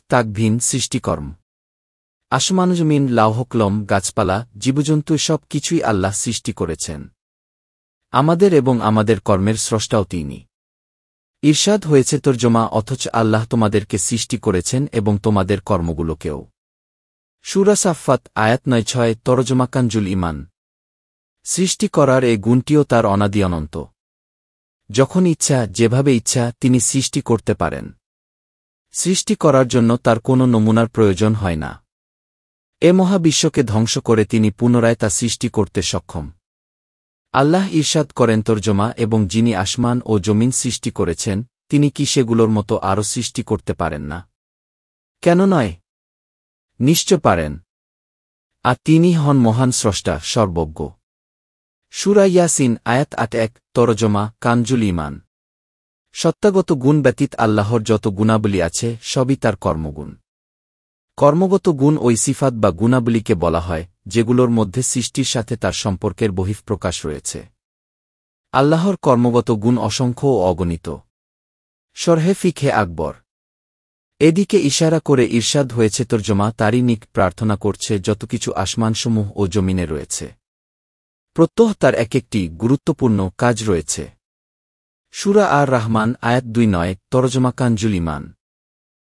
তাকভিন সৃষ্টিকর্ম। আসমানজমিন, লাউহকলম, গাছপালা, জীবজন্তু সব কিছুই আল্লাহ সৃষ্টি করেছেন। আমাদের এবং আমাদের কর্মের স্রষ্টাও তিনি। ইরশাদ হয়েছে তর্জমা, অথচ আল্লাহ তোমাদেরকে সৃষ্টি করেছেন এবং তোমাদের কর্মগুলোকেও। সূরা সাফফাত আয়াত ৯-৬ তরজমা কানজুল ঈমান। সৃষ্টি করার এ গুণটিও তার অনাদি অনন্ত। যখন ইচ্ছা, যেভাবে ইচ্ছা তিনি সৃষ্টি করতে পারেন। সৃষ্টি করার জন্য তার কোনো নমুনার প্রয়োজন হয় না। এ মহাবিশ্বকে ধ্বংস করে তিনি পুনরায় তা সৃষ্টি করতে সক্ষম। আল্লাহ ইরশাদ করেন তর্জমা, এবং যিনি আসমান ও জমিন সৃষ্টি করেছেন, তিনি কি সেগুলোর মতো আরও সৃষ্টি করতে পারেন না? কেন নয়? নিশ্চয় পারেন। আর তিনি হন মহান স্রষ্টা, সর্বজ্ঞ। সূরা ইয়াসিন আয়াত ৮-১ তরজমা কানজুল ঈমান। সত্তাগত গুণ ব্যতীত আল্লাহর যত গুণাবলী আছে সবই তার কর্মগুণ। কর্মগত গুণ ওই সিফাত বা গুণাবলীকে বলা হয়, যেগুলোর মধ্যে সৃষ্টির সাথে তার সম্পর্কের বহিঃপ্রকাশ রয়েছে। আল্লাহর কর্মগত গুণ অসংখ্য ও অগণিত। শরহে ফিকহে আকবর। এদিকে ইশারা করে ইরশাদ হয়েছে তর্জমা, তারই নিক প্রার্থনা করছে যত কিছু আসমানসমূহ ও জমিনে রয়েছে। প্রত্যহ তার এক একটি গুরুত্বপূর্ণ কাজ রয়েছে। সূরা আর রহমান আয়াত ২-৯ তরজমা কানজুল ঈমান।